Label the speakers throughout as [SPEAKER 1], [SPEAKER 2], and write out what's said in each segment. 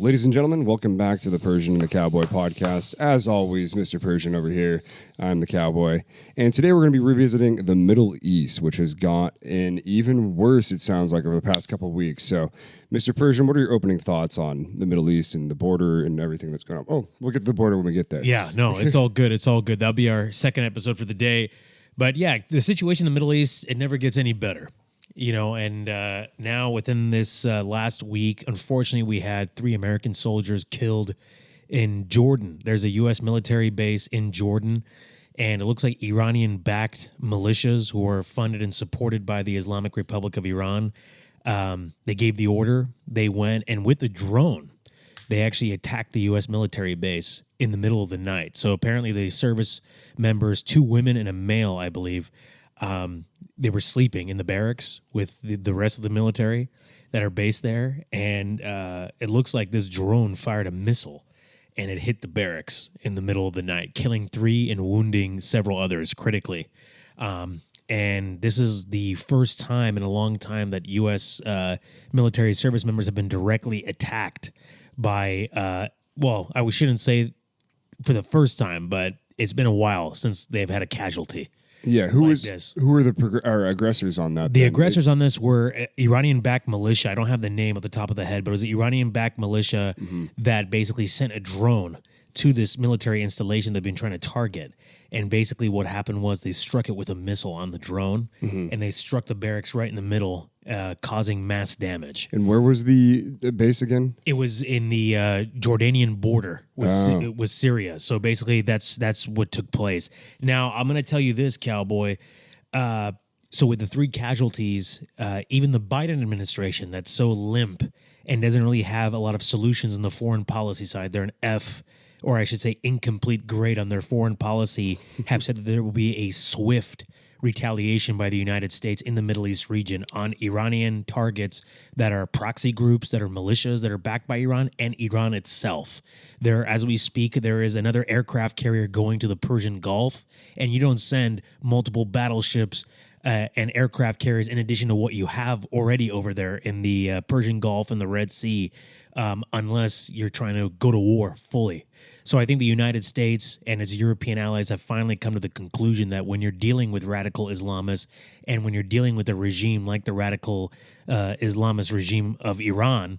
[SPEAKER 1] Ladies and gentlemen, welcome back to the Persian and The Cowboy podcast. As always, Mr. Persian over here. I'm the Cowboy. And today we're going to be revisiting the Middle East, which has got an even worse, it sounds like, over the past couple of weeks. So, Mr. Persian, what are your opening thoughts on the Middle East and the border and everything that's going on? Oh, we'll get to the border when we get there.
[SPEAKER 2] Yeah, no, it's all good. It's all good. That'll be our second episode for the day. But yeah, the situation in the Middle East, it never gets any better. You know, and now within this last week, unfortunately, we had 3 American soldiers killed in Jordan. There's a U.S. military base in Jordan, and it looks like Iranian-backed militias who are funded and supported by the Islamic Republic of Iran. They gave the order. They went, and with the drone, they actually attacked the U.S. military base in the middle of the night. So apparently the service members, 2 women and a male, I believe, they were sleeping in the barracks with the rest of the military that are based there. And it looks like this drone fired a missile and it hit the barracks in the middle of the night, killing 3 and wounding several others critically. And this is the first time in a long time that U.S. Military service members have been directly attacked by, I shouldn't say for the first time, but it's been a while since they've had a casualty.
[SPEAKER 1] Yeah, who are the aggressors on that?
[SPEAKER 2] The aggressors on this were Iranian-backed militia. I don't have the name at the top of the head, but it was an Iranian-backed militia that basically sent a drone to this military installation they've been trying to target. And basically what happened was they struck it with a missile on the drone, and they struck the barracks right in the middle, causing mass damage.
[SPEAKER 1] And where was the base again?
[SPEAKER 2] It was in the Jordanian border with Syria. So basically that's what took place. Now, I'm going to tell you this, Cowboy. So with the 3 casualties, even the Biden administration that's so limp and doesn't really have a lot of solutions on the foreign policy side, they're an F, or I should say incomplete grade on their foreign policy, have said that there will be a swift retaliation by the United States in the Middle East region on Iranian targets that are proxy groups, that are militias, that are backed by Iran, and Iran itself. There, as we speak, there is another aircraft carrier going to the Persian Gulf, and you don't send multiple battleships and aircraft carriers in addition to what you have already over there in the Persian Gulf and the Red Sea, unless you're trying to go to war fully. So I think the United States and its European allies have finally come to the conclusion that when you're dealing with radical Islamists and when you're dealing with a regime like the radical Islamist regime of Iran,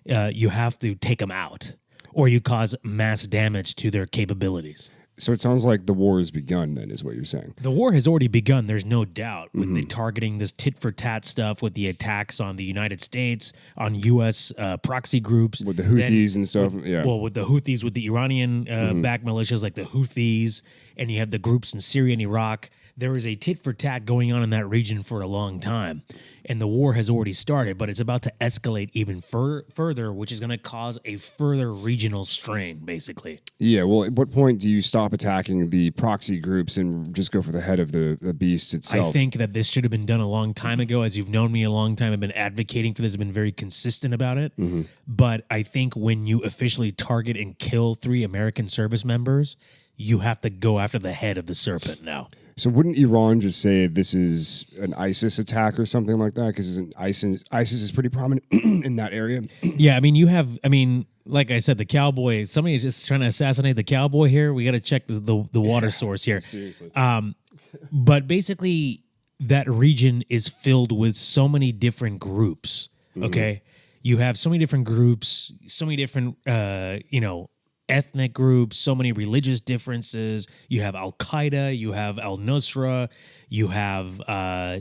[SPEAKER 2] you have to take them out or you cause mass damage to their capabilities.
[SPEAKER 1] So it sounds like the war has begun then, is what you're saying.
[SPEAKER 2] The war has already begun, there's no doubt, with the targeting this tit-for-tat stuff, with the attacks on the United States, on U.S. Proxy groups.
[SPEAKER 1] With the Houthis and stuff, yeah.
[SPEAKER 2] Well, with the Houthis, with the Iranian-backed militias like the Houthis, and you have the groups in Syria and Iraq. There is a tit-for-tat going on in that region for a long time, and the war has already started, but it's about to escalate even further, which is going to cause a further regional strain, basically.
[SPEAKER 1] Yeah, well, at what point do you stop attacking the proxy groups and just go for the head of the beast itself?
[SPEAKER 2] I think that this should have been done a long time ago. As you've known me a long time, I've been advocating for this. I've been very consistent about it. But I think when you officially target and kill 3 American service members, you have to go after the head of the serpent now.
[SPEAKER 1] So wouldn't Iran just say this is an ISIS attack or something like that? Because ISIS is pretty prominent in that area.
[SPEAKER 2] Yeah, like I said, the cowboy, somebody is just trying to assassinate the cowboy here. We got to check the water source here.
[SPEAKER 1] Seriously.
[SPEAKER 2] But basically, that region is filled with so many different groups, okay? You have so many different groups, so many different, ethnic groups, so many religious differences. You have Al-Qaeda, you have Al-Nusra, you have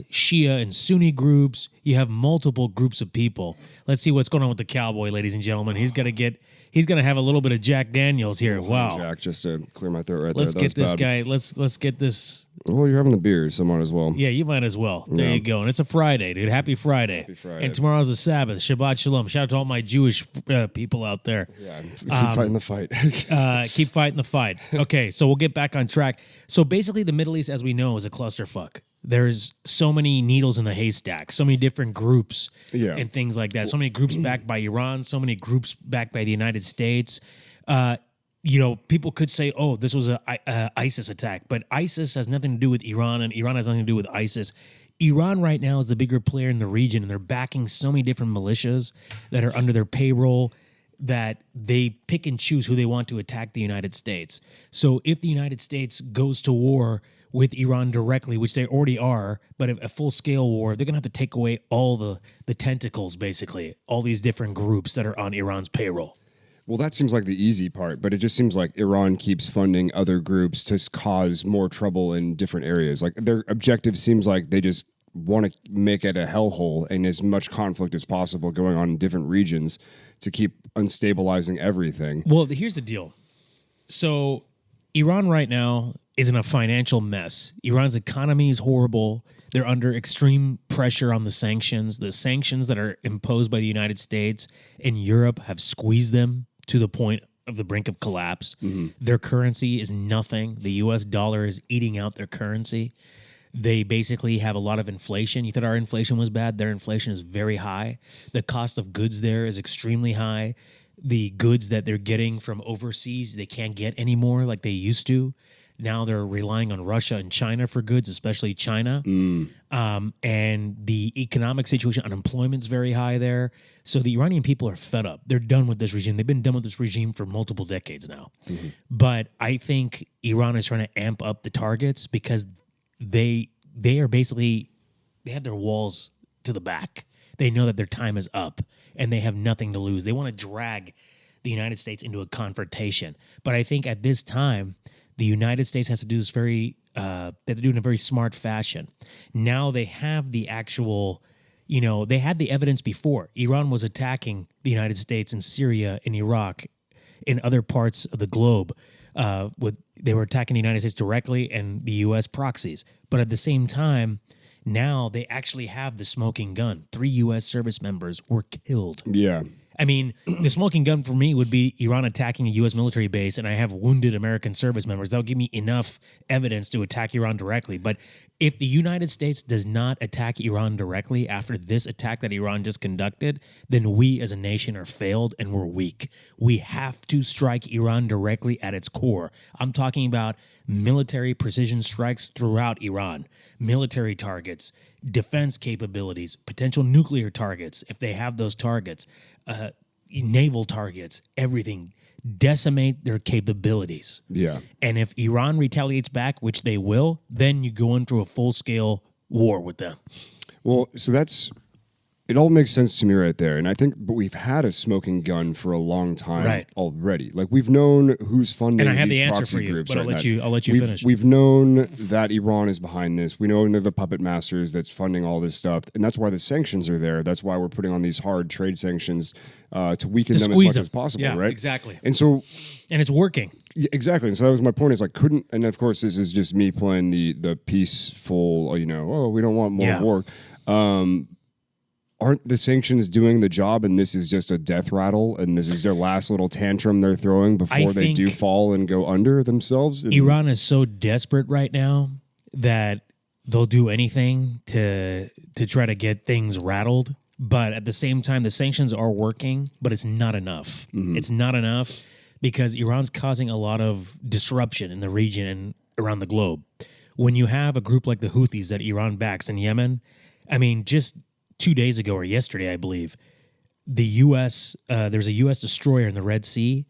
[SPEAKER 2] Shia and Sunni groups. You have multiple groups of people. Let's see what's going on with the cowboy, ladies and gentlemen. He's going to have a little bit of Jack Daniels here. Wow.
[SPEAKER 1] Jack, just to clear my throat right
[SPEAKER 2] let's
[SPEAKER 1] there.
[SPEAKER 2] Let's get this guy. Let's get this.
[SPEAKER 1] Well, you're having the beer, so might as well.
[SPEAKER 2] Yeah, you might as well. There you go. And it's a Friday, dude. Happy Friday.
[SPEAKER 1] Happy Friday.
[SPEAKER 2] And tomorrow's the Sabbath. Shabbat Shalom. Shout out to all my Jewish people out there.
[SPEAKER 1] Yeah, keep fighting the fight.
[SPEAKER 2] Keep fighting the fight. Okay, so we'll get back on track. So basically, the Middle East, as we know, is a clusterfuck. There's so many needles in the haystack, so many different groups and things like that. So many groups backed by Iran, so many groups backed by the United States. People could say, oh, this was a ISIS attack, but ISIS has nothing to do with Iran, and Iran has nothing to do with ISIS. Iran right now is the bigger player in the region, and they're backing so many different militias that are under their payroll. that they pick and choose who they want to attack the United States. So if the United States goes to war with Iran directly, which they already are, but a full-scale war, they're going to have to take away all the tentacles, basically, all these different groups that are on Iran's payroll.
[SPEAKER 1] Well, that seems like the easy part, but it just seems like Iran keeps funding other groups to cause more trouble in different areas. Like their objective seems like they just want to make it a hellhole and as much conflict as possible going on in different regions to keep unstabilizing everything.
[SPEAKER 2] Well, here's the deal. So Iran right now is in a financial mess. Iran's economy is horrible. They're under extreme pressure on the sanctions. The sanctions that are imposed by the United States and Europe have squeezed them to the point of the brink of collapse. Their currency is nothing. The US dollar is eating out their currency. They basically have a lot of inflation. You thought our inflation was bad. Their inflation is very high. The cost of goods there is extremely high. The goods that they're getting from overseas, they can't get anymore like they used to. Now they're relying on Russia and China for goods, especially China. And the economic situation, unemployment's very high there. So the Iranian people are fed up. They're done with this regime. They've been done with this regime for multiple decades now. But I think Iran is trying to amp up the targets because they are basically, they have their walls to the back. They know that their time is up and they have nothing to lose. They want to drag the United States into a confrontation. But I think at this time, the United States has to do this they have to do it in a very smart fashion. Now they have the actual, they had the evidence before. Iran was attacking the United States in Syria, in Iraq, in other parts of the globe. They were attacking the United States directly and the U.S. proxies. But at the same time, now they actually have the smoking gun. 3 U.S. service members were killed.
[SPEAKER 1] Yeah.
[SPEAKER 2] I mean, the smoking gun for me would be Iran attacking a U.S. military base, and I have wounded American service members. That'll give me enough evidence to attack Iran directly. But if the United States does not attack Iran directly after this attack that Iran just conducted, then we as a nation are failed and we're weak. We have to strike Iran directly at its core. I'm talking about military precision strikes throughout Iran, military targets, defense capabilities, potential nuclear targets, if they have those targets, naval targets, everything. Decimate their capabilities.
[SPEAKER 1] Yeah.
[SPEAKER 2] And if Iran retaliates back, which they will, then you go into a full-scale war with them.
[SPEAKER 1] Well, so it all makes sense to me right there. And I think, but we've had a smoking gun for a long time already. Like we've known who's funding
[SPEAKER 2] and I have
[SPEAKER 1] these
[SPEAKER 2] the answer
[SPEAKER 1] proxy
[SPEAKER 2] for you,
[SPEAKER 1] groups
[SPEAKER 2] but I'll
[SPEAKER 1] right
[SPEAKER 2] let you finish.
[SPEAKER 1] We've known that Iran is behind this. We know they're the puppet masters that's funding all this stuff. And that's why the sanctions are there. That's why we're putting on these hard trade sanctions to weaken them as much as possible,
[SPEAKER 2] yeah,
[SPEAKER 1] right?
[SPEAKER 2] Exactly.
[SPEAKER 1] And so...
[SPEAKER 2] And it's working.
[SPEAKER 1] Yeah, exactly. And so that was my point is like and of course this is just me playing the peaceful, we don't want more war. Aren't the sanctions doing the job and this is just a death rattle and this is their last little tantrum they're throwing before they do fall and go under themselves?
[SPEAKER 2] Iran is so desperate right now that they'll do anything to try to get things rattled. But at the same time, the sanctions are working, but it's not enough. It's not enough because Iran's causing a lot of disruption in the region and around the globe. When you have a group like the Houthis that Iran backs in Yemen, I mean, just 2 days ago or yesterday, I believe, the U.S., there's a U.S. destroyer in the Red Sea.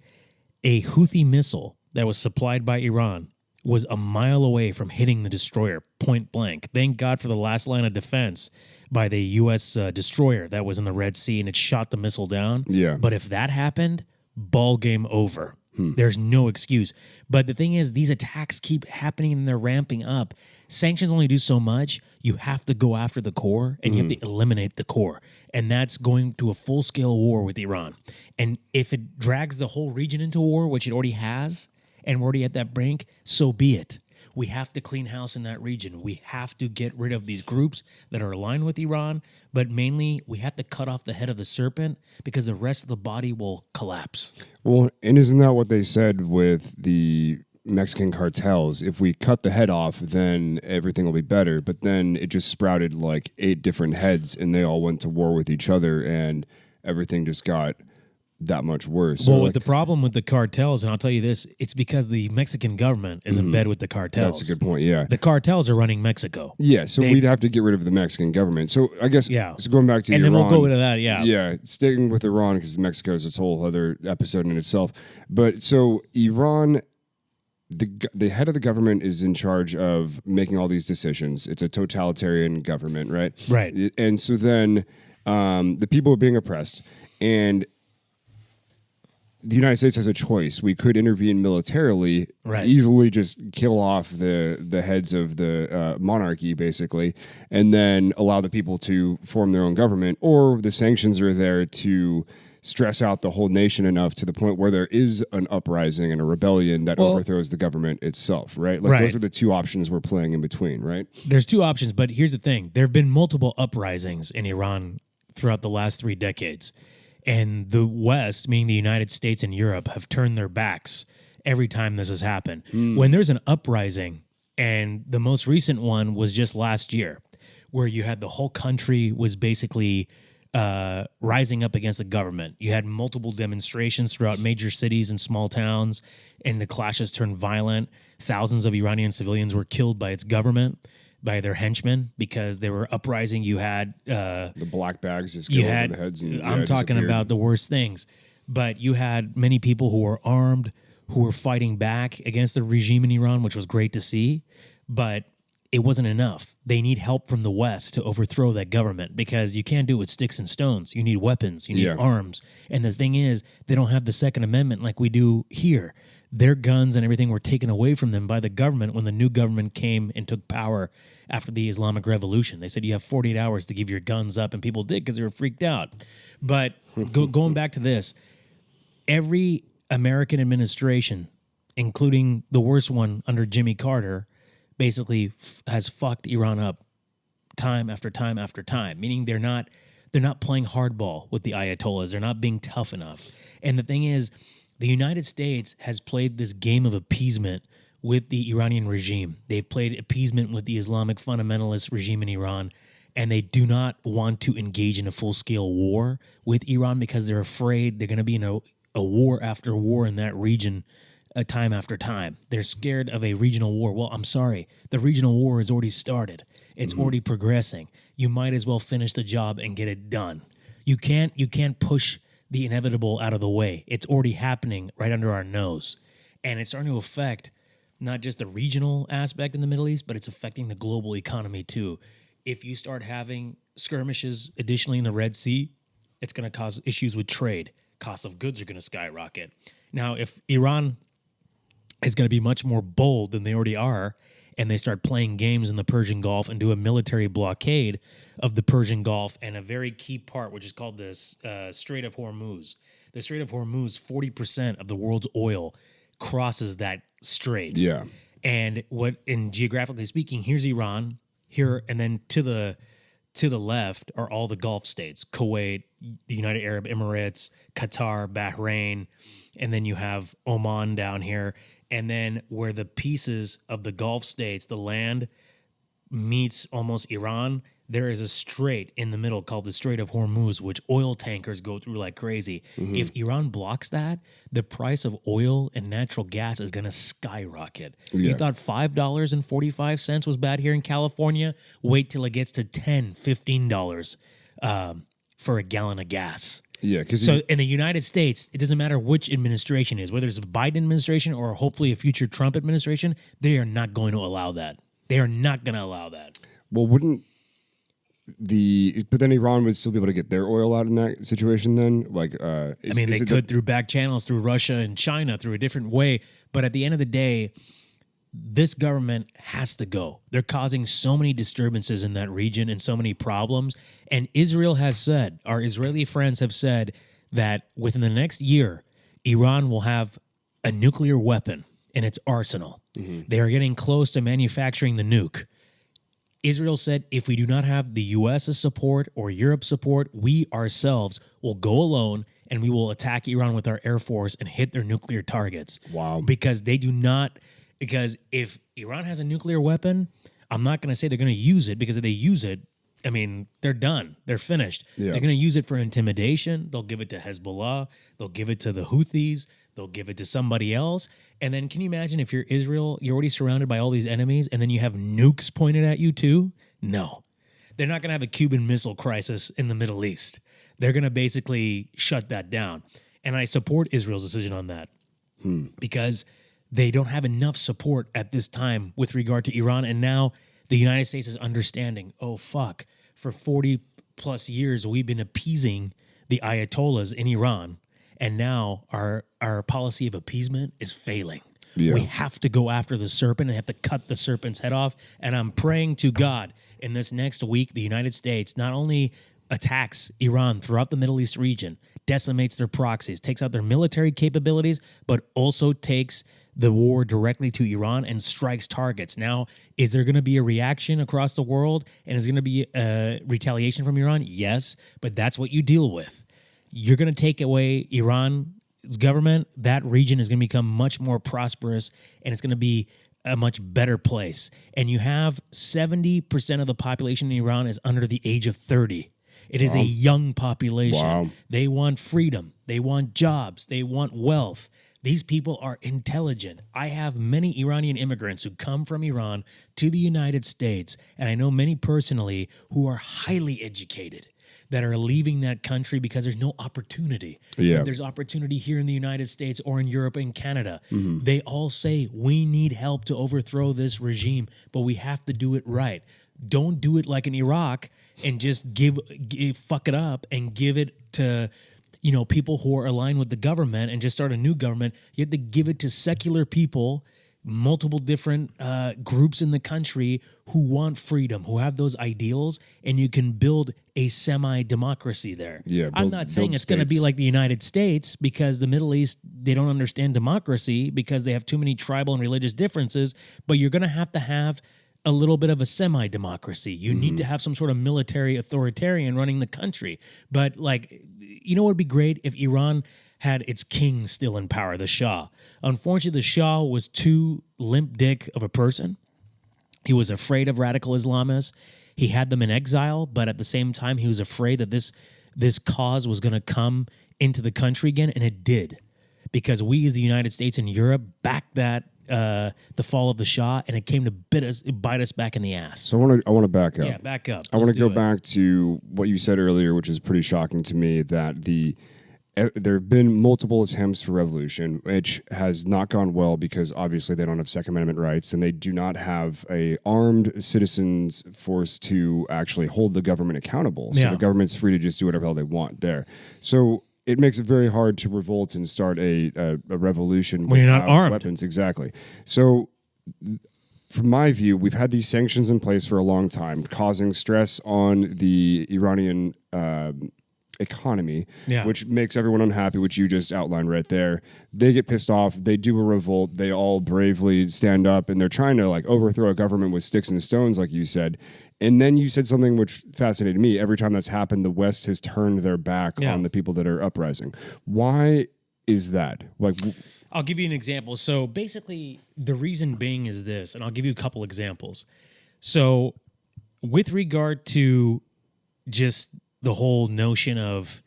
[SPEAKER 2] A Houthi missile that was supplied by Iran was a mile away from hitting the destroyer, point blank. Thank God for the last line of defense by the U.S. Destroyer that was in the Red Sea, and it shot the missile down.
[SPEAKER 1] Yeah.
[SPEAKER 2] But if that happened, ball game over. There's no excuse. But the thing is, these attacks keep happening and they're ramping up. Sanctions only do so much. You have to go after the core and you have to eliminate the core. And that's going to a full-scale war with Iran. And if it drags the whole region into war, which it already has, and we're already at that brink, so be it. We have to clean house in that region. We have to get rid of these groups that are aligned with Iran, but mainly we have to cut off the head of the serpent because the rest of the body will collapse.
[SPEAKER 1] Well, and isn't that what they said with the Mexican cartels? If we cut the head off, then everything will be better. But then it just sprouted like 8 different heads and they all went to war with each other and everything just got that much worse.
[SPEAKER 2] Well,
[SPEAKER 1] So,
[SPEAKER 2] with the problem with the cartels, and I'll tell you this, it's because the Mexican government is in bed with the cartels.
[SPEAKER 1] that's a good point. Yeah.
[SPEAKER 2] The cartels are running Mexico.
[SPEAKER 1] Yeah, so we'd have to get rid of the Mexican government. So I guess,
[SPEAKER 2] Yeah.
[SPEAKER 1] so going back to
[SPEAKER 2] And
[SPEAKER 1] Iran.
[SPEAKER 2] then we'll go into that, yeah.
[SPEAKER 1] Yeah, sticking with Iran, because Mexico is a whole other episode in itself. But so Iran, the head of the government is in charge of making all these decisions. It's a totalitarian government, right?
[SPEAKER 2] Right.
[SPEAKER 1] And so then the people are being oppressed. And the United States has a choice. We could intervene militarily,
[SPEAKER 2] Right.
[SPEAKER 1] easily just kill off the heads of the monarchy, basically, and then allow the people to form their own government, or the sanctions are there to stress out the whole nation enough to the point where there is an uprising and a rebellion that overthrows the government itself, right? Like those are the two options we're playing in between, right?
[SPEAKER 2] There's two options, but here's the thing. There have been multiple uprisings in Iran throughout the last 3 decades. And the West, meaning the United States and Europe, have turned their backs every time this has happened. When there's an uprising, and the most recent one was just last year, where you had the whole country was basically rising up against the government. You had multiple demonstrations throughout major cities and small towns, and the clashes turned violent. Thousands of Iranian civilians were killed by its government, by their henchmen, because they were uprising. You had
[SPEAKER 1] The black bags just go
[SPEAKER 2] you
[SPEAKER 1] over
[SPEAKER 2] had
[SPEAKER 1] the heads. And,
[SPEAKER 2] I'm talking
[SPEAKER 1] disappeared.
[SPEAKER 2] about the worst things, but you had many people who were armed, who were fighting back against the regime in Iran, which was great to see, but it wasn't enough. They need help from the West to overthrow that government, because you can't do it with sticks and stones. You need weapons, you need arms. And the thing is, they don't have the Second Amendment like we do here. Their guns and everything were taken away from them by the government when the new government came and took power after the Islamic Revolution. They said you have 48 hours to give your guns up, and people did because they were freaked out. But going back to this, every American administration, including the worst one under Jimmy Carter, basically has fucked Iran up time after time after time, meaning they're not playing hardball with the Ayatollahs. They're not being tough enough. And the thing is, the United States has played this game of appeasement with the Iranian regime. They've played appeasement with the Islamic fundamentalist regime in Iran, and they do not want to engage in a full-scale war with Iran because they're afraid they're going to be in a war after war in that region time after time. They're scared of a regional war. Well, I'm sorry. The regional war has already started. It's already progressing. You might as well finish the job and get it done. You can't push the inevitable out of the way. It's already happening right under our nose. And it's starting to affect not just the regional aspect in the Middle East, but it's affecting the global economy too. If you start having skirmishes additionally in the Red Sea, it's going to cause issues with trade. Costs of goods are going to skyrocket. Now, if Iran is going to be much more bold than they already are, and they start playing games in the Persian Gulf and do a military blockade of the Persian Gulf and a very key part, which is called this Strait of Hormuz. The Strait of Hormuz, 40% of the world's oil crosses that strait.
[SPEAKER 1] Yeah.
[SPEAKER 2] And geographically speaking, here's Iran, here, and then to the left are all the Gulf states: Kuwait, the United Arab Emirates, Qatar, Bahrain, and then you have Oman down here. And then where the pieces of the Gulf states, the land meets almost Iran, there is a strait in the middle called the Strait of Hormuz, which oil tankers go through like crazy. If Iran blocks that, the price of oil and natural gas is going to skyrocket. You thought $5.45 was bad here in California? Wait till it gets to $10, $15 for a gallon of gas.
[SPEAKER 1] Yeah, because
[SPEAKER 2] So in the United States, it doesn't matter which administration is, whether it's a Biden administration or hopefully a future Trump administration, they are not going to allow that. They are not going to allow that.
[SPEAKER 1] well, wouldn't but then Iran would still be able to get their oil out in that situation then? Like,
[SPEAKER 2] They could through back channels, through Russia and China, through a different way. But at the end of the day, this government has to go. They're causing so many disturbances in that region and so many problems. And Israel has said, our Israeli friends have said that within the next year, Iran will have a nuclear weapon in its arsenal. They are getting close to manufacturing the nuke. Israel said, if we do not have the U.S.'s support or Europe's support, we ourselves will go alone and we will attack Iran with our Air Force and hit their nuclear targets.
[SPEAKER 1] Wow.
[SPEAKER 2] Because if Iran has a nuclear weapon, I'm not going to say they're going to use it, because if they use it, I mean, they're done. They're finished.
[SPEAKER 1] Yeah.
[SPEAKER 2] They're going to use it for intimidation. They'll give it to Hezbollah. They'll give it to the Houthis. They'll give it to somebody else. And then can you imagine if you're Israel, you're already surrounded by all these enemies, and then you have nukes pointed at you too? No. They're not going to have a Cuban Missile Crisis in the Middle East. They're going to basically shut that down. And I support Israel's decision on that because they don't have enough support at this time with regard to Iran. And now the United States is understanding, oh, fuck, for 40 plus years, we've been appeasing the Ayatollahs in Iran. And now our policy of appeasement is failing. Yeah. We have to go after the serpent and have to cut the serpent's head off. And I'm praying to God in this next week, the United States not only attacks Iran throughout the Middle East region, decimates their proxies, takes out their military capabilities, but also takes the war directly to Iran and strikes targets. Now, is there going to be a reaction across the world and is going to be a retaliation from Iran? Yes, but that's what you deal with. You're going to take away Iran's government, that region is going to become much more prosperous and it's going to be a much better place. And you have 70% of the population in Iran is under the age of 30. It is a young population. Wow. They want freedom. They want jobs. They want wealth. These people are intelligent. I have many Iranian immigrants who come from Iran to the United States, and I know many personally who are highly educated that are leaving that country because there's no opportunity. Yeah. There's opportunity here in the United States or in Europe and Canada. Mm-hmm. They all say, we need help to overthrow this regime, but we have to do it right. Don't do it like in Iraq and just fuck it up and give it to people who are aligned with the government and just start a new government. You have to give it to secular people, multiple different groups in the country who want freedom, who have those ideals, and you can build a semi-democracy there. Yeah, I'm not saying it's going to be like the United States because the Middle East, they don't understand democracy because they have too many tribal and religious differences, but you're going to have a little bit of a semi-democracy. You need to have some sort of military authoritarian running the country. But what would be great if Iran had its king still in power, the Shah. Unfortunately, the Shah was too limp dick of a person. He was afraid of radical Islamists. He had them in exile, but at the same time, he was afraid that this cause was going to come into the country again, and it did. Because we as the United States and Europe backed that the fall of the Shah, and it came to bite us back in the ass.
[SPEAKER 1] So I want to back up.
[SPEAKER 2] Yeah, back up.
[SPEAKER 1] I want to go back to what you said earlier, which is pretty shocking to me, that there have been multiple attempts for revolution, which has not gone well because obviously they don't have Second Amendment rights and they do not have a armed citizens force to actually hold the government accountable. So the government's free to just do whatever the hell they want there. So it makes it very hard to revolt and start a revolution
[SPEAKER 2] when you're not armed.
[SPEAKER 1] Weapons. Exactly. So from my view, we've had these sanctions in place for a long time, causing stress on the Iranian economy, which makes everyone unhappy, which you just outlined right there. They get pissed off. They do a revolt. They all bravely stand up, and they're trying to overthrow a government with sticks and stones, like you said. And then you said something which fascinated me. Every time that's happened, the West has turned their back on the people that are uprising. Why is that?
[SPEAKER 2] I'll give you an example. So basically, the reason being is this, and I'll give you a couple examples. So with regard to just the whole notion of,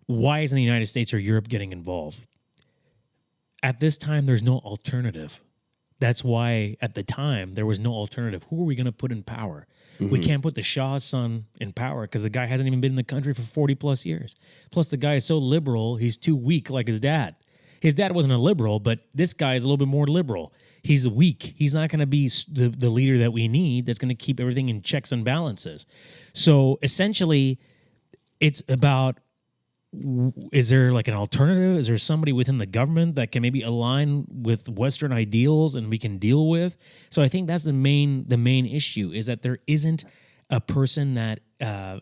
[SPEAKER 2] why isn't the United States or Europe getting involved? At this time, there's no alternative. That's why at the time there was no alternative. Who are we going to put in power? Mm-hmm. We can't put the Shah's son in power because the guy hasn't even been in the country for 40 plus years. Plus the guy is so liberal, he's too weak like his dad. His dad wasn't a liberal, but this guy is a little bit more liberal. He's weak. He's not going to be the leader that we need that's going to keep everything in checks and balances. So essentially, it's about, is there an alternative? Is there somebody within the government that can maybe align with Western ideals and we can deal with? So I think that's the main issue, is that there isn't a person that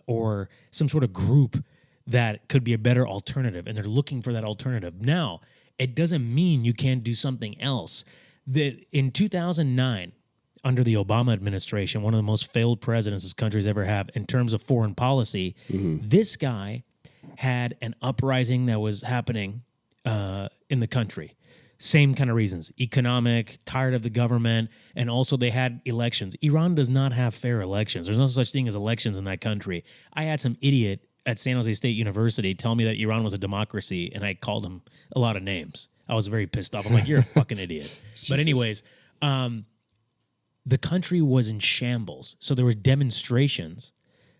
[SPEAKER 2] or some sort of group that could be a better alternative, and they're looking for that alternative. Now, it doesn't mean you can't do something else. In 2009, under the Obama administration, one of the most failed presidents this country's ever had in terms of foreign policy, this guy had an uprising that was happening in the country. Same kind of reasons. Economic, tired of the government, and also they had elections. Iran does not have fair elections. There's no such thing as elections in that country. I had some idiot at San Jose State University tell me that Iran was a democracy, and I called him a lot of names. I was very pissed off. I'm like, you're a fucking idiot. But anyways, the country was in shambles. So there were demonstrations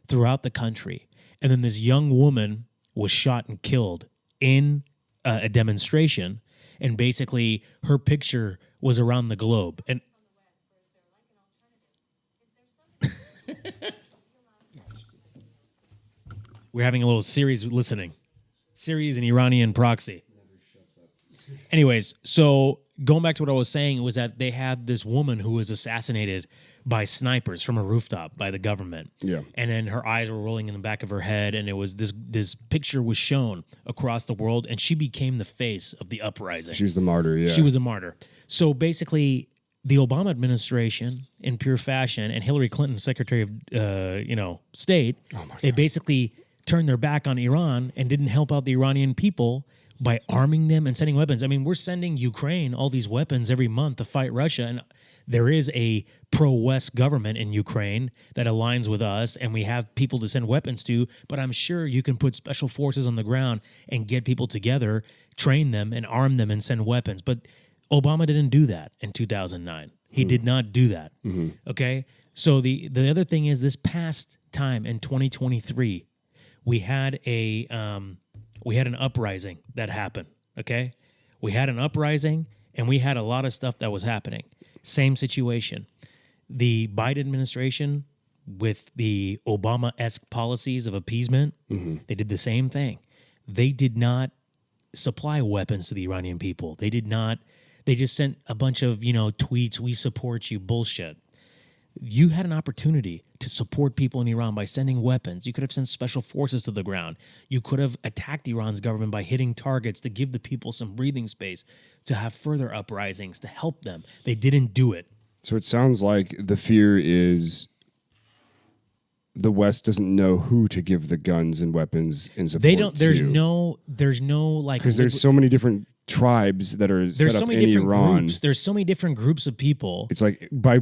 [SPEAKER 2] throughout the country. And then this young woman was shot and killed in a demonstration. And basically, her picture was around the globe. And we're having a little series listening. Series and Iranian proxy. Anyways, so going back to what I was saying was that they had this woman who was assassinated by snipers from a rooftop by the government.
[SPEAKER 1] Yeah.
[SPEAKER 2] And then her eyes were rolling in the back of her head, and it was this picture was shown across the world, and she became the face of the uprising.
[SPEAKER 1] She was the martyr, yeah.
[SPEAKER 2] She was a martyr. So basically, the Obama administration, in pure fashion, and Hillary Clinton, Secretary of State, they basically turned their back on Iran and didn't help out the Iranian people by arming them and sending weapons. I mean, we're sending Ukraine all these weapons every month to fight Russia, and there is a pro-West government in Ukraine that aligns with us, and we have people to send weapons to, but I'm sure you can put special forces on the ground and get people together, train them, and arm them and send weapons. But Obama didn't do that in 2009. He did not do that, okay? So the other thing is this past time in 2023, we had an uprising that happened, okay? We had an uprising, and we had a lot of stuff that was happening. Same situation. The Biden administration, with the Obama-esque policies of appeasement, they did the same thing. They did not supply weapons to the Iranian people. They did not. They just sent a bunch of, tweets, we support you, bullshit. You had an opportunity to support people in Iran by sending weapons. You could have sent special forces to the ground. You could have attacked Iran's government by hitting targets to give the people some breathing space, to have further uprisings, to help them. They didn't do it.
[SPEAKER 1] So it sounds like the fear is the West doesn't know who to give the guns and weapons and support.
[SPEAKER 2] They don't. There's no like,
[SPEAKER 1] because there's so many different tribes that are set up in Iran.
[SPEAKER 2] Groups. There's so many different groups of people.
[SPEAKER 1] It's like by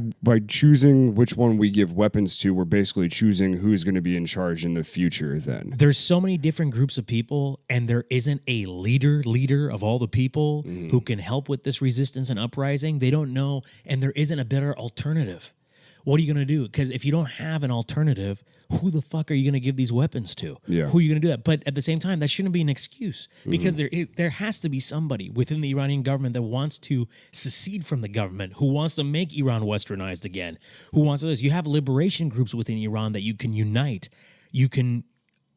[SPEAKER 1] choosing which one we give weapons to, we're basically choosing who's going to be in charge in the future then.
[SPEAKER 2] There's so many different groups of people, and there isn't a leader of all the people who can help with this resistance and uprising. They don't know, and there isn't a better alternative. What are you going to do? Because if you don't have an alternative, who the fuck are you going to give these weapons to?
[SPEAKER 1] Yeah.
[SPEAKER 2] Who are you going to do that? But at the same time, that shouldn't be an excuse, because there has to be somebody within the Iranian government that wants to secede from the government, who wants to make Iran westernized again, who wants to do this. You have liberation groups within Iran that you can unite. You can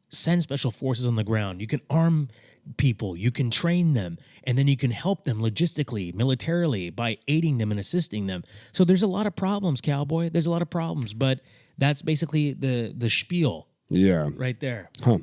[SPEAKER 2] send special forces on the ground. You can arm people. You can train them. And then you can help them logistically, militarily, by aiding them and assisting them. So there's a lot of problems, Cowboy. There's a lot of problems. But that's basically the spiel.
[SPEAKER 1] Yeah.
[SPEAKER 2] Right there.
[SPEAKER 1] Huh.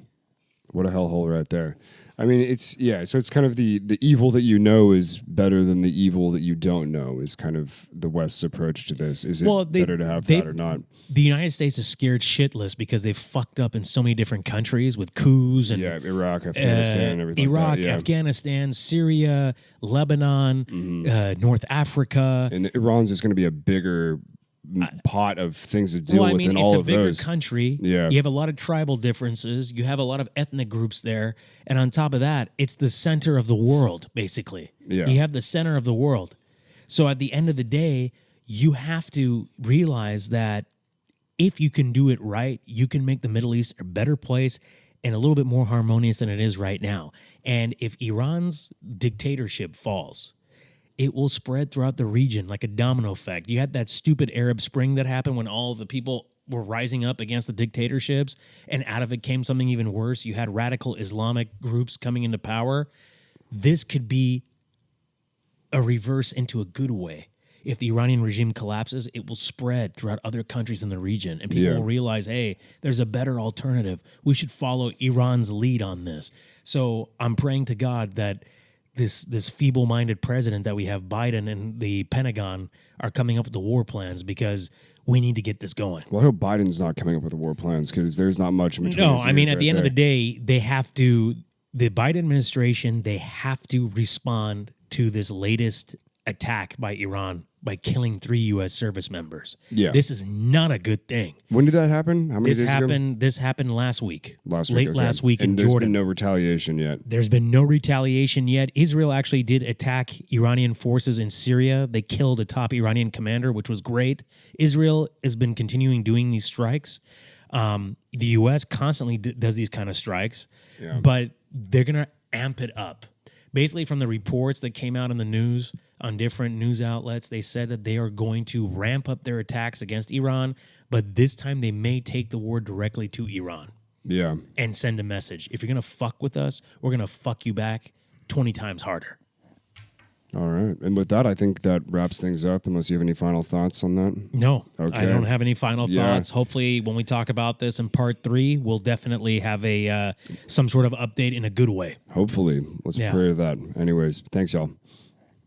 [SPEAKER 1] What a hellhole right there. I mean, so it's kind of the evil that you know is better than the evil that you don't know is kind of the West's approach to this. Is it better to have that or not?
[SPEAKER 2] The United States is scared shitless because they've fucked up in so many different countries with coups and
[SPEAKER 1] Iraq, Afghanistan, everything
[SPEAKER 2] Iraq,
[SPEAKER 1] like that. Yeah.
[SPEAKER 2] Afghanistan, Syria, Lebanon, North Africa.
[SPEAKER 1] And Iran's just going to be a bigger pot of things to deal with than all of those.
[SPEAKER 2] It's a bigger country.
[SPEAKER 1] Yeah.
[SPEAKER 2] You have a lot of tribal differences. You have a lot of ethnic groups there. And on top of that, it's the center of the world, basically.
[SPEAKER 1] Yeah.
[SPEAKER 2] You have the center of the world. So at the end of the day, you have to realize that if you can do it right, you can make the Middle East a better place and a little bit more harmonious than it is right now. And if Iran's dictatorship falls, it will spread throughout the region like a domino effect. You had that stupid Arab Spring that happened when all the people were rising up against the dictatorships, and out of it came something even worse. You had radical Islamic groups coming into power. This could be a reverse into a good way. If the Iranian regime collapses, it will spread throughout other countries in the region, and people will realize, hey, there's a better alternative. We should follow Iran's lead on this. So I'm praying to God that this feeble-minded president that we have, Biden, and the Pentagon are coming up with the war plans, because we need to get this going.
[SPEAKER 1] Well, I hope Biden's not coming up with the war plans, because there's not much in between.
[SPEAKER 2] No, I mean, at the end of the day, they have to, the Biden administration, they have to respond to this latest attack by Iran by killing 3 U.S. service members.
[SPEAKER 1] Yeah.
[SPEAKER 2] This is not a good thing.
[SPEAKER 1] When did that happen? How many days ago?
[SPEAKER 2] This happened last week.
[SPEAKER 1] Last week,
[SPEAKER 2] Late
[SPEAKER 1] okay.
[SPEAKER 2] last week
[SPEAKER 1] and
[SPEAKER 2] in
[SPEAKER 1] there's
[SPEAKER 2] Jordan.
[SPEAKER 1] been no retaliation yet.
[SPEAKER 2] There's been no retaliation yet. Israel actually did attack Iranian forces in Syria. They killed a top Iranian commander, which was great. Israel has been continuing doing these strikes. The U.S. constantly does these kind of strikes, but they're going to amp it up. Basically, from the reports that came out in the news on different news outlets, they said that they are going to ramp up their attacks against Iran, but this time they may take the war directly to Iran.
[SPEAKER 1] Yeah.
[SPEAKER 2] And send a message. If you're going to fuck with us, we're going to fuck you back 20 times harder.
[SPEAKER 1] All right. And with that, I think that wraps things up, unless you have any final thoughts on that.
[SPEAKER 2] No,
[SPEAKER 1] Okay.
[SPEAKER 2] I don't have any final thoughts. Hopefully, when we talk about this in part 3, we'll definitely have a some sort of update in a good way.
[SPEAKER 1] Hopefully. Let's pray to that. Anyways, thanks, y'all.